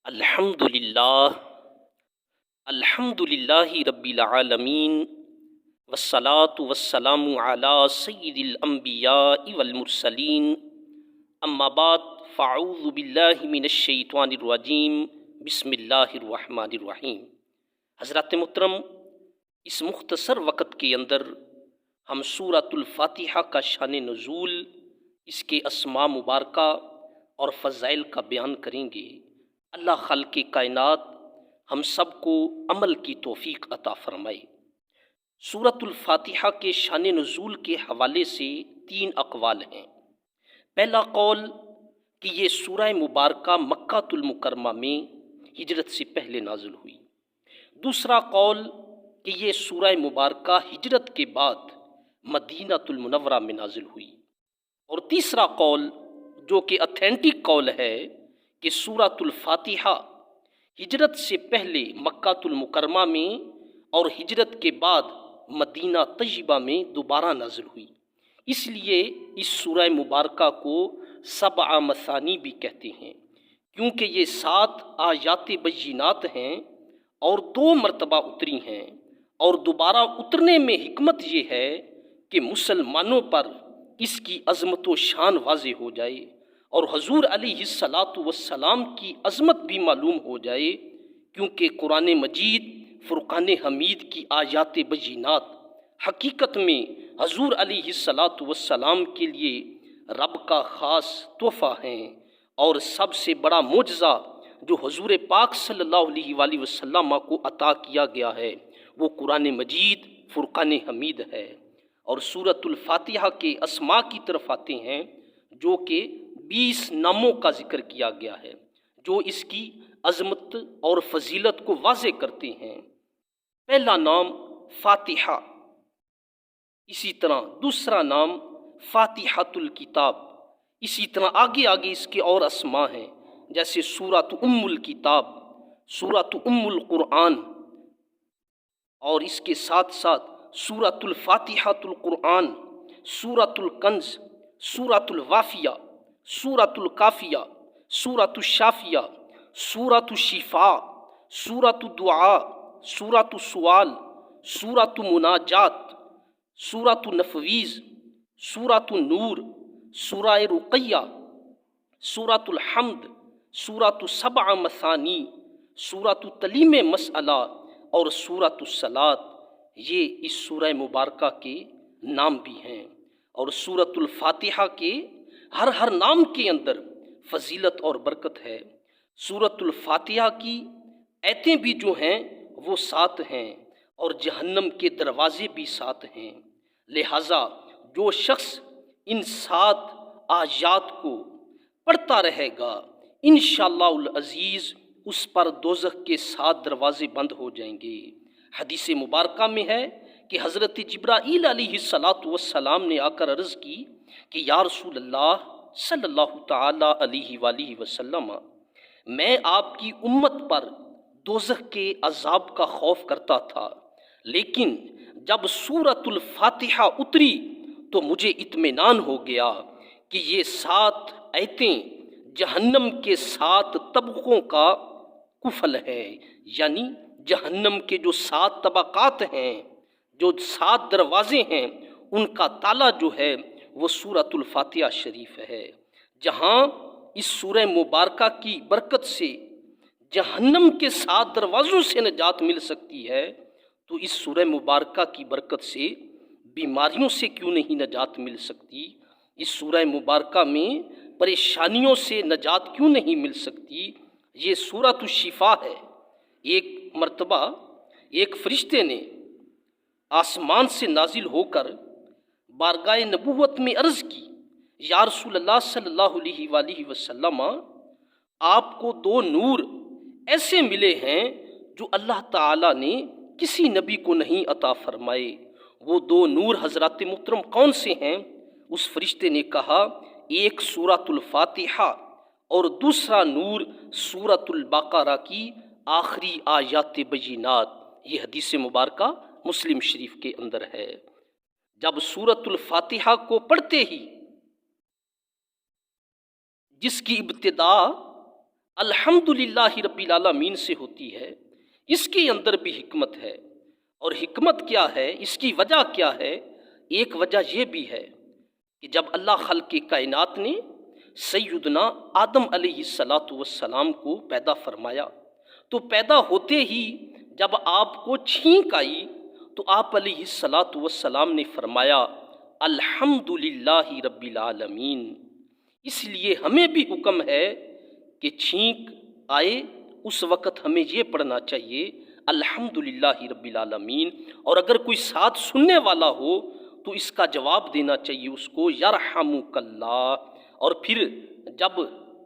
الحمدللہ الحمدللہ رب العالمین والصلاة والسلام علی سید الانبیاء والمرسلین اما بعد فاعوذ باللہ من الشیطان الرجیم بسم اللہ الرحمن الرحیم۔ حضرات محترم، اس مختصر وقت کے اندر ہم سورۃ الفاتحہ کا شان نزول، اس کے اسماء مبارکہ اور فضائل کا بیان کریں گے۔ اللہ خالق کائنات ہم سب کو عمل کی توفیق عطا فرمائے۔ سورۃ الفاتحہ کے شان نزول کے حوالے سے 3 اقوال ہیں۔ پہلا قول کہ یہ سورہ مبارکہ مکہ المکرمہ میں ہجرت سے پہلے نازل ہوئی۔ دوسرا قول کہ یہ سورہ مبارکہ ہجرت کے بعد مدینہ المنورہ میں نازل ہوئی۔ اور تیسرا قول جو کہ اتھینٹک قول ہے کہ سورۃ الفاتحہ ہجرت سے پہلے مکہ المکرمہ میں اور ہجرت کے بعد مدینہ طیبہ میں دوبارہ نازل ہوئی۔ اس لیے اس سورہ مبارکہ کو 7 مثانی بھی کہتے ہیں، کیونکہ یہ 7 آیات بینات ہیں اور 2 مرتبہ اتری ہیں، اور دوبارہ اترنے میں حکمت یہ ہے کہ مسلمانوں پر اس کی عظمت و شان واضح ہو جائے اور حضور علیہ الصلاۃ والسلام کی عظمت بھی معلوم ہو جائے، کیونکہ قرآن مجید فرقان حمید کی آیات بینات حقیقت میں حضور علیہ الصلاۃ والسلام کے لیے رب کا خاص تحفہ ہیں۔ اور سب سے بڑا معجزہ جو حضور پاک صلی اللہ علیہ وآلہ وسلم کو عطا کیا گیا ہے وہ قرآن مجید فرقان حمید ہے۔ اور سورۃ الفاتحہ کے اسماء کی طرف آتے ہیں، جو کہ 20 ناموں کا ذکر کیا گیا ہے جو اس کی عظمت اور فضیلت کو واضح کرتے ہیں۔ پہلا نام فاتحہ، اسی طرح دوسرا نام فاتحۃ الکتاب، اسی طرح آگے اس کے اور اسماء ہیں، جیسے سورۃ الکتاب، سورۃ القرآن، اور اس کے ساتھ ساتھ سورۃ الفاتحۃ القرآن، سورۃ الکنز، سورۃ الوافیہ، سورۃ الکافیہ، سورۃ الشافیہ، سورۃ الشفاء، سورۃ الدعاء، سورۃ السؤال، سورۃ مناجات، سورۃ النفویض، سورۃ النور، سورہ رقیہ، سورۃ الحمد، سورۃ 7 مثانی، سورۃ تلیم مسئلہ اور سورۃ الصلاۃ، یہ اس سورہ مبارکہ کے نام بھی ہیں۔ اور سورۃ الفاتحہ کے ہر نام کے اندر فضیلت اور برکت ہے۔ سورۃ الفاتحہ کی آیتیں بھی جو ہیں وہ 7 ہیں، اور جہنم کے دروازے بھی 7 ہیں۔ لہٰذا جو شخص ان 7 آیات کو پڑھتا رہے گا انشاءاللہ العزیز اس پر دوزخ کے 7 دروازے بند ہو جائیں گے۔ حدیث مبارکہ میں ہے کہ حضرت جبرائیل علیہ الصلاۃ والسلام نے آ کر عرض کی کہ یا رسول اللہ صلی اللہ تعالی علیہ وآلہ وسلم، میں آپ کی امت پر دوزخ کے عذاب کا خوف کرتا تھا، لیکن جب سورۃ الفاتحہ اتری تو مجھے اطمینان ہو گیا کہ یہ 7 آیتیں جہنم کے 7 طبقوں کا کفل ہے، یعنی جہنم کے جو 7 طبقات ہیں، جو 7 دروازے ہیں، ان کا تالا جو ہے وہ سورۃ الفاتحہ شریف ہے۔ جہاں اس سورہ مبارکہ کی برکت سے جہنم کے 7 دروازوں سے نجات مل سکتی ہے، تو اس سورہ مبارکہ کی برکت سے بیماریوں سے کیوں نہیں نجات مل سکتی؟ اس سورہ مبارکہ میں پریشانیوں سے نجات کیوں نہیں مل سکتی؟ یہ سورۃ الشفاء ہے۔ ایک مرتبہ ایک فرشتے نے آسمان سے نازل ہو کر بارگاہ نبوت میں عرض کی، یا رسول اللہ صلی اللہ علیہ وآلہ وسلم، آپ کو 2 نور ایسے ملے ہیں جو اللہ تعالیٰ نے کسی نبی کو نہیں عطا فرمائے۔ وہ 2 نور حضرات محترم کون سے ہیں؟ اس فرشتے نے کہا، ایک سورۃ الفاتحہ اور دوسرا نور سورۃ البقرہ کی آخری آیات بینات۔ یہ حدیث مبارکہ مسلم شریف کے اندر ہے۔ جب سورۃ الفاتحہ کو پڑھتے ہی جس کی ابتدا الحمدللہ رب العالمین سے ہوتی ہے، اس کے اندر بھی حکمت ہے۔ اور حکمت کیا ہے، اس کی وجہ کیا ہے؟ ایک وجہ یہ بھی ہے کہ جب اللہ خلق کائنات نے سیدنا آدم علیہ السلام کو پیدا فرمایا، تو پیدا ہوتے ہی جب آپ کو چھینک آئی تو آپ علیہ السلام نے فرمایا الحمدللہ رب العالمین۔ اس لیے ہمیں بھی حکم ہے کہ چھینک آئے اس وقت ہمیں یہ پڑھنا چاہیے الحمدللہ رب العالمین، اور اگر کوئی ساتھ سننے والا ہو تو اس کا جواب دینا چاہیے اس کو یرحمک اللہ۔ اور پھر جب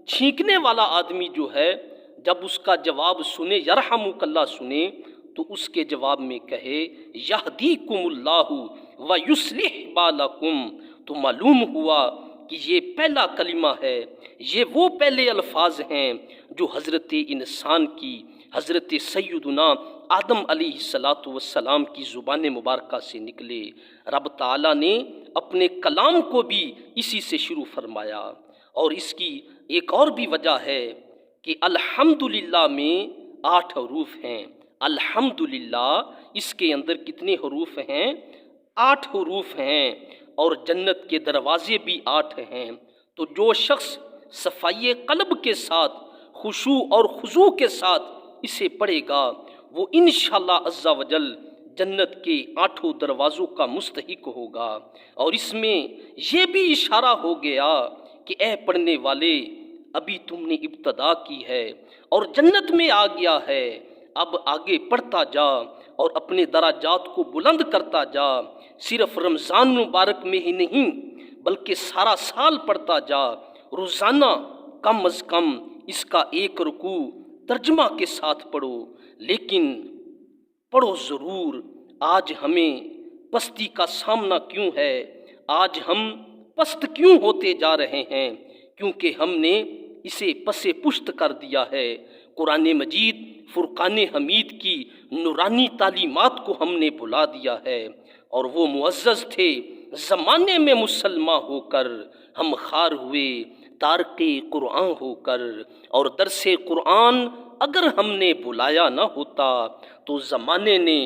چھینکنے والا آدمی جو ہے جب اس کا جواب سنے یرحمک اللہ سنے تو اس کے جواب میں کہے یہدیکم اللہ ویصلح بالکم، تو معلوم ہوا کہ یہ پہلا کلمہ ہے، یہ وہ پہلے الفاظ ہیں جو حضرت انسان کی، حضرت سیدنا آدم علیہ السلام کی زبان مبارکہ سے نکلے۔ رب تعالیٰ نے اپنے کلام کو بھی اسی سے شروع فرمایا۔ اور اس کی ایک اور بھی وجہ ہے کہ الحمدللہ میں 8 حروف ہیں۔ الحمدللہ اس کے اندر کتنے حروف ہیں؟ 8 حروف ہیں، اور جنت کے دروازے بھی 8 ہیں۔ تو جو شخص صفائی قلب کے ساتھ، خشوع اور خضوع کے ساتھ اسے پڑھے گا وہ انشاءاللہ عز و جل جنت کے 8 دروازوں کا مستحق ہوگا۔ اور اس میں یہ بھی اشارہ ہو گیا کہ اے پڑھنے والے، ابھی تم نے ابتدا کی ہے اور جنت میں آ گیا ہے، اب آگے پڑھتا جا اور اپنے درجات کو بلند کرتا جا۔ صرف رمضان مبارک میں ہی نہیں بلکہ سارا سال پڑھتا جا، روزانہ کم از کم اس کا 1 رکوع ترجمہ کے ساتھ پڑھو، لیکن پڑھو ضرور۔ آج ہمیں پستی کا سامنا کیوں ہے؟ آج ہم پست کیوں ہوتے جا رہے ہیں؟ کیونکہ ہم نے اسے پس پشت کر دیا ہے۔ قرآن مجید فرقان حمید کی نورانی تعلیمات کو ہم نے بھلا دیا ہے، اور وہ معزز تھے زمانے میں مسلمان ہو کر، ہم خار ہوئے تارک قرآن ہو کر۔ اور درس قرآن اگر ہم نے بلایا نہ ہوتا تو زمانے نے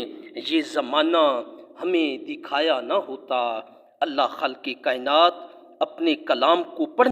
یہ زمانہ ہمیں دکھایا نہ ہوتا۔ اللہ خالق کائنات اپنے کلام کو پڑھنے